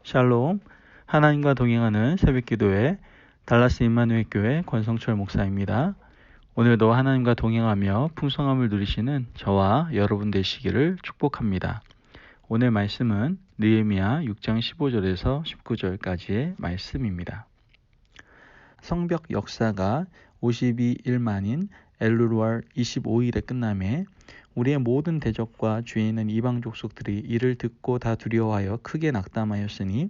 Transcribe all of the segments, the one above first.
샬롬, 하나님과 동행하는 새벽기도회 달라스 임마누엘 교회 권성철 목사입니다. 오늘도 하나님과 동행하며 풍성함을 누리시는 저와 여러분 되시기를 축복합니다. 오늘 말씀은 느헤미야 6장 15절에서 19절까지의 말씀입니다. 성벽 역사가 52일 만인 엘룰월 25일에 끝남에 우리의 모든 대적과 죄 있는 이방 족속들이 이를 듣고 다 두려워하여 크게 낙담하였으니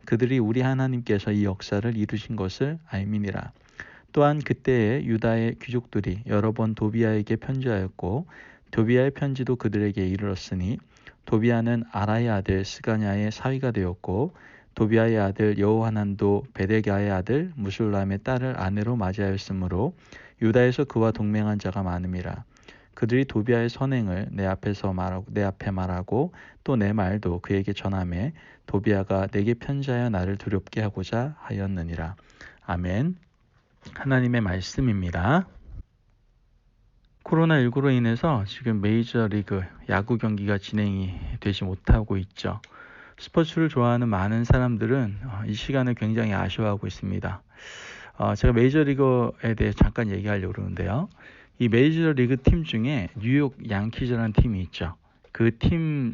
그들이 우리 하나님께서 이 역사를 이루신 것을 알미니라. 또한 그때에 유다의 귀족들이 여러 번 도비아에게 편지하였고 도비아의 편지도 그들에게 이르렀으니 도비아는 아라의 아들 스가냐의 사위가 되었고 도비아의 아들 여호하난도 베데가의 아들 무술람의 딸을 아내로 맞이하였으므로 유다에서 그와 동맹한 자가 많음이라. 그들이 도비아의 선행을 내 앞에 말하고 또 내 말도 그에게 전하매 도비아가 내게 편지하여 나를 두렵게 하고자 하였느니라. 아멘. 하나님의 말씀입니다. 코로나19로 인해서 지금 메이저리그 야구 경기가 진행이 되지 못하고 있죠. 스포츠를 좋아하는 많은 사람들은 이 시간을 굉장히 아쉬워하고 있습니다. 제가 메이저리그에 대해 잠깐 얘기하려고 그러는데요. 이 메이저리그 팀 중에 뉴욕 양키즈라는 팀이 있죠. 그 팀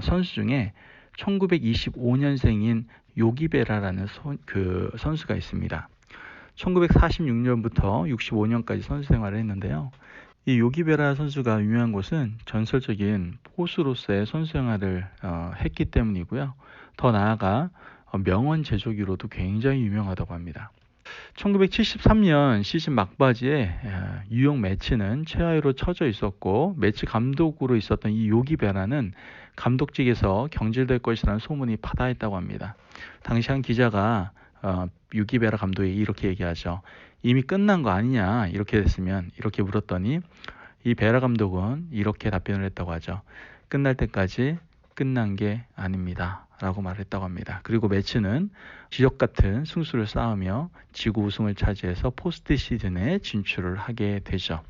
선수 중에 1925년생인 요기베라라는 선수가 있습니다. 1946년부터 65년까지 선수 생활을 했는데요. 이 요기베라 선수가 유명한 것은 전설적인 포수로서의 선수 생활을 했기 때문이고요. 더 나아가 명언 제조기로도 굉장히 유명하다고 합니다. 1973년 시즌 막바지에 뉴욕 매치는 최하위로 처져 있었고 매치 감독으로 있었던 이 요기베라는 감독직에서 경질될 것이라는 소문이 파다했다고 합니다. 당시 한 기자가 요기베라 감독이 이렇게 얘기하죠. 이미 끝난 거 아니냐 이렇게 됐으면 이렇게 물었더니 이 베라 감독은 이렇게 답변을 했다고 하죠. 끝날 때까지 끝난 게 아닙니다 라고 말했다고 합니다. 그리고 매치는 지적 같은 승수를 쌓으며 지구 우승을 차지해서 포스트 시즌에 진출을 하게 되죠.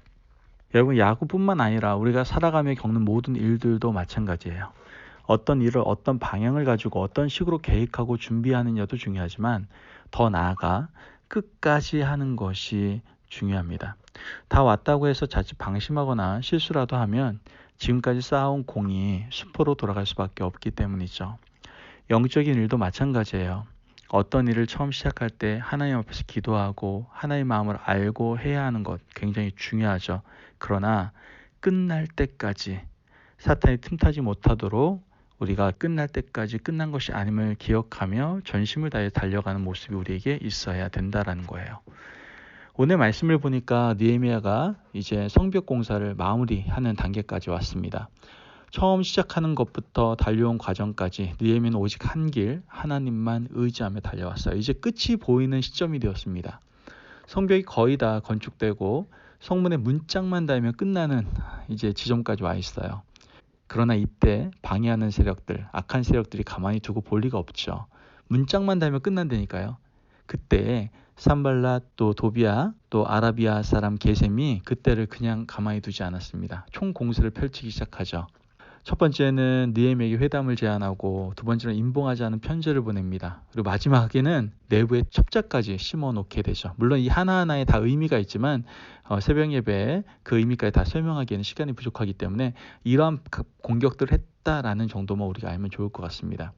여러분, 야구뿐만 아니라 우리가 살아가며 겪는 모든 일들도 마찬가지예요. 어떤 일을 어떤 방향을 가지고 어떤 식으로 계획하고 준비하느냐도 중요하지만 더 나아가 끝까지 하는 것이 중요합니다. 다 왔다고 해서 자칫 방심하거나 실수라도 하면 지금까지 쌓아온 공이 수포로 돌아갈 수밖에 없기 때문이죠. 영적인 일도 마찬가지예요. 어떤 일을 처음 시작할 때 하나님 앞에서 기도하고 하나님의 마음을 알고 해야 하는 것 굉장히 중요하죠. 그러나 끝날 때까지 사탄이 틈타지 못하도록 우리가 끝날 때까지 끝난 것이 아님을 기억하며 전심을 다해 달려가는 모습이 우리에게 있어야 된다는 거예요. 오늘 말씀을 보니까 느헤미야가 이제 성벽 공사를 마무리하는 단계까지 왔습니다. 처음 시작하는 것부터 달려온 과정까지 느헤미야는 오직 한 길 하나님만 의지하며 달려왔어요. 이제 끝이 보이는 시점이 되었습니다. 성벽이 거의 다 건축되고 성문의 문짝만 달면 끝나는 이제 지점까지 와 있어요. 그러나 이때 방해하는 세력들, 악한 세력들이 가만히 두고 볼 리가 없죠. 문짝만 달면 끝난다니까요. 그때 산발랏 또 도비아 또 아라비아 사람 게셈이 그때를 그냥 가만히 두지 않았습니다. 총 공세를 펼치기 시작하죠. 첫 번째는 느헤미야에게 회담을 제안하고 두 번째는 임봉하지 않은 편지를 보냅니다. 그리고 마지막에는 내부에 첩자까지 심어놓게 되죠. 물론 이 하나하나에 다 의미가 있지만 새벽 예배에 그 의미까지 다 설명하기에는 시간이 부족하기 때문에 이러한 공격들을 했다라는 정도만 우리가 알면 좋을 것 같습니다.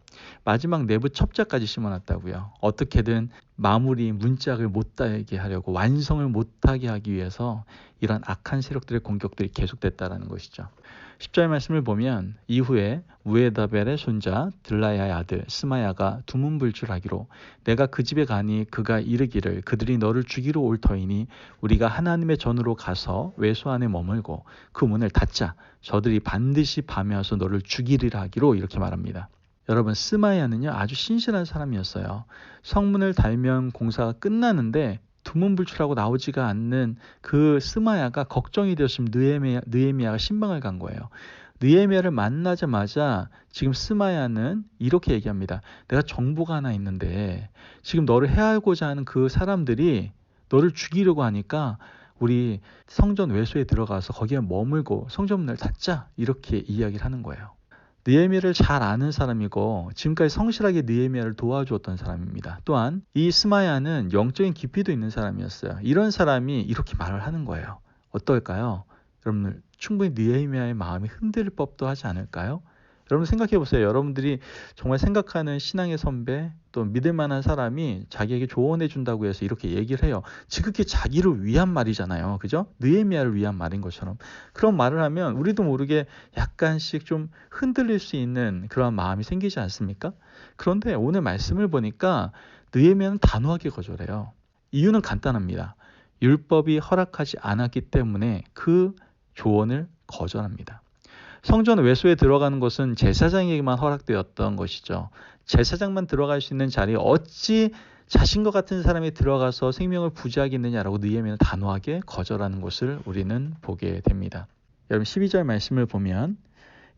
마지막 내부 첩자까지 심어놨다고요. 어떻게든 마무리 문짝을 못하게 하려고 완성을 못하게 하기 위해서 이런 악한 세력들의 공격들이 계속됐다라는 것이죠. 10절 말씀을 보면 이후에 우에다벨의 손자 들라야의 아들 스마야가 두문불출하기로 내가 그 집에 가니 그가 이르기를 그들이 너를 죽이러 올 터이니 우리가 하나님의 전으로 가서 외소 안에 머물고 그 문을 닫자 저들이 반드시 밤에 와서 너를 죽이리라 하기로 이렇게 말합니다. 여러분, 스마야는요 아주 신실한 사람이었어요. 성문을 달면 공사가 끝나는데 두문불출하고 나오지가 않는 그 스마야가 걱정이 되었으면 느헤미야가 신방을 간 거예요. 느헤미야를 만나자마자 지금 스마야는 이렇게 얘기합니다. 내가 정보가 하나 있는데 지금 너를 해하고자 하는 그 사람들이 너를 죽이려고 하니까 우리 성전 외소에 들어가서 거기에 머물고 성전문을 닫자 이렇게 이야기를 하는 거예요. 느헤미야를 잘 아는 사람이고 지금까지 성실하게 느헤미야를 도와주었던 사람입니다. 또한 이 스마야는 영적인 깊이도 있는 사람이었어요. 이런 사람이 이렇게 말을 하는 거예요. 어떨까요? 여러분들 충분히 느헤미야의 마음이 흔들릴 법도 하지 않을까요? 여러분 생각해 보세요. 여러분들이 정말 생각하는 신앙의 선배 또 믿을 만한 사람이 자기에게 조언해 준다고 해서 이렇게 얘기를 해요. 지극히 자기를 위한 말이잖아요. 그죠? 느헤미야를 위한 말인 것처럼. 그런 말을 하면 우리도 모르게 약간씩 좀 흔들릴 수 있는 그런 마음이 생기지 않습니까? 그런데 오늘 말씀을 보니까 느헤미야는 단호하게 거절해요. 이유는 간단합니다. 율법이 허락하지 않았기 때문에 그 조언을 거절합니다. 성전 외소에 들어가는 것은 제사장에게만 허락되었던 것이죠. 제사장만 들어갈 수 있는 자리에 어찌 자신과 같은 사람이 들어가서 생명을 부지하겠느냐라고 느헤미야는 단호하게 거절하는 것을 우리는 보게 됩니다. 여러분 12절 말씀을 보면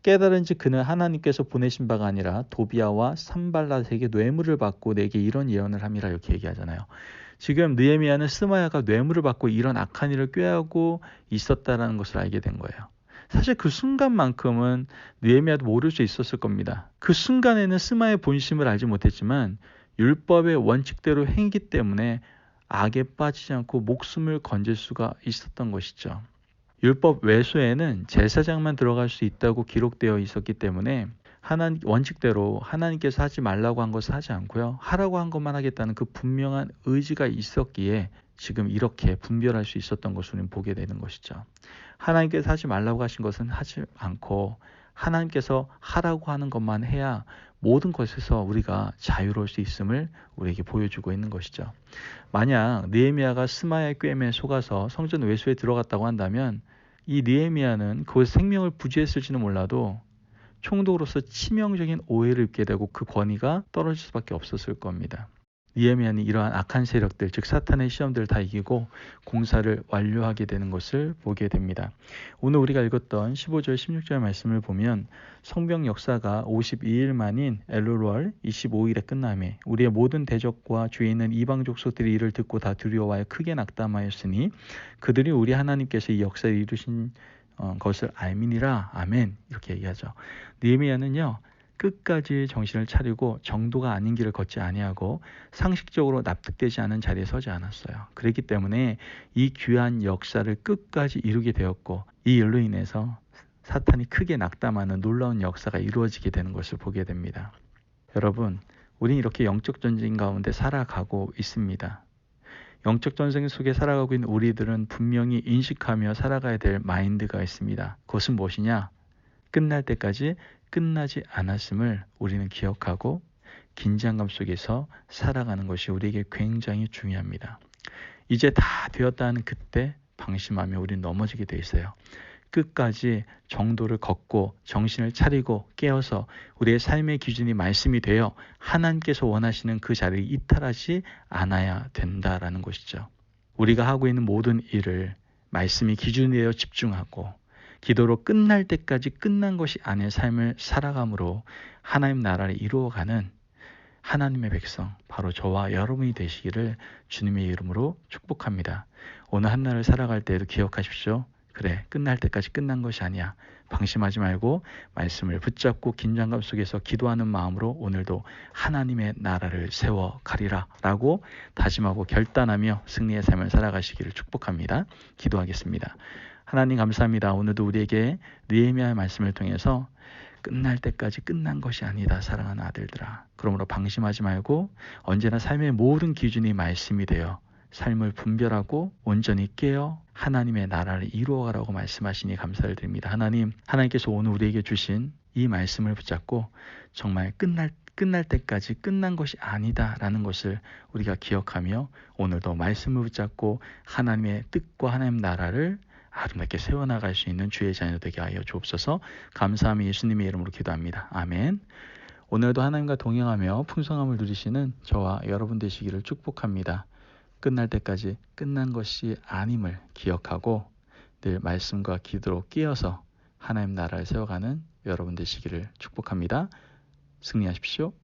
깨달은즉 그는 하나님께서 보내신 바가 아니라 도비아와 산발랏에게 뇌물을 받고 내게 이런 예언을 함이라 이렇게 얘기하잖아요. 지금 느헤미야는 스마야가 뇌물을 받고 이런 악한 일을 꾀하고 있었다는 것을 알게 된 거예요. 사실 그 순간만큼은 느헤미야도 모를 수 있었을 겁니다. 그 순간에는 스마야의 본심을 알지 못했지만 율법의 원칙대로 행했기 때문에 악에 빠지지 않고 목숨을 건질 수가 있었던 것이죠. 율법 외소에는 제사장만 들어갈 수 있다고 기록되어 있었기 때문에 원칙대로 하나님께서 하지 말라고 한 것을 하지 않고요. 하라고 한 것만 하겠다는 그 분명한 의지가 있었기에 지금 이렇게 분별할 수 있었던 것을 우리는 보게 되는 것이죠. 하나님께서 하지 말라고 하신 것은 하지 않고 하나님께서 하라고 하는 것만 해야 모든 것에서 우리가 자유로울 수 있음을 우리에게 보여주고 있는 것이죠. 만약 느헤미야가 스마야의 꾀임에 속아서 성전 외소에 들어갔다고 한다면 이 느헤미야는 그곳 생명을 부지했을지는 몰라도 총독으로서 치명적인 오해를 입게 되고 그 권위가 떨어질 수밖에 없었을 겁니다. 느헤미야는 이러한 악한 세력들, 즉 사탄의 시험들을 다 이기고 공사를 완료하게 되는 것을 보게 됩니다. 오늘 우리가 읽었던 15절, 16절 말씀을 보면 성병 역사가 52일 만인 엘룰월 25일에 끝남에 우리의 모든 대적과 주위에 있는 이방 족속들이 이를 듣고 다 두려워하여 크게 낙담하였으니 그들이 우리 하나님께서 이 역사를 이루신 것을 알미니라. 아멘. 이렇게 얘기하죠. 느헤미야는요. 끝까지 정신을 차리고 정도가 아닌 길을 걷지 아니하고 상식적으로 납득되지 않은 자리에 서지 않았어요. 그렇기 때문에 이 귀한 역사를 끝까지 이루게 되었고 이 일로 인해서 사탄이 크게 낙담하는 놀라운 역사가 이루어지게 되는 것을 보게 됩니다. 여러분, 우리는 이렇게 영적 전쟁 가운데 살아가고 있습니다. 영적 전쟁 속에 살아가고 있는 우리들은 분명히 인식하며 살아가야 될 마인드가 있습니다. 그것은 무엇이냐? 끝날 때까지 끝나지 않았음을 우리는 기억하고 긴장감 속에서 살아가는 것이 우리에게 굉장히 중요합니다. 이제 다 되었다는 그때 방심하며 우리는 넘어지게 돼 있어요. 끝까지 정도를 걷고 정신을 차리고 깨어서 우리의 삶의 기준이 말씀이 되어 하나님께서 원하시는 그 자리를 이탈하지 않아야 된다라는 것이죠. 우리가 하고 있는 모든 일을 말씀이 기준이 되어 집중하고 기도로 끝날 때까지 끝난 것이 아닌 삶을 살아감으로 하나님 나라를 이루어가는 하나님의 백성, 바로 저와 여러분이 되시기를 주님의 이름으로 축복합니다. 오늘 한 날을 살아갈 때에도 기억하십시오. 그래, 끝날 때까지 끝난 것이 아니야. 방심하지 말고 말씀을 붙잡고 긴장감 속에서 기도하는 마음으로 오늘도 하나님의 나라를 세워가리라 라고 다짐하고 결단하며 승리의 삶을 살아가시기를 축복합니다. 기도하겠습니다. 하나님 감사합니다. 오늘도 우리에게 느헤미야의 말씀을 통해서 끝날 때까지 끝난 것이 아니다. 사랑하는 아들들아. 그러므로 방심하지 말고 언제나 삶의 모든 기준이 말씀이 되어 삶을 분별하고 온전히 깨어 하나님의 나라를 이루어가라고 말씀하시니 감사를 드립니다. 하나님께서 오늘 우리에게 주신 이 말씀을 붙잡고 정말 끝날 때까지 끝난 것이 아니다라는 것을 우리가 기억하며 오늘도 말씀을 붙잡고 하나님의 뜻과 하나님 나라를 아름답게 세워나갈 수 있는 주의 자녀 되게 하여 주옵소서. 감사함이 예수님의 이름으로 기도합니다. 아멘. 오늘도 하나님과 동행하며 풍성함을 누리시는 저와 여러분 되시기를 축복합니다. 끝날 때까지 끝난 것이 아님을 기억하고 늘 말씀과 기도로 깨어서 하나님 나라를 세워가는 여러분 되시기를 축복합니다. 승리하십시오.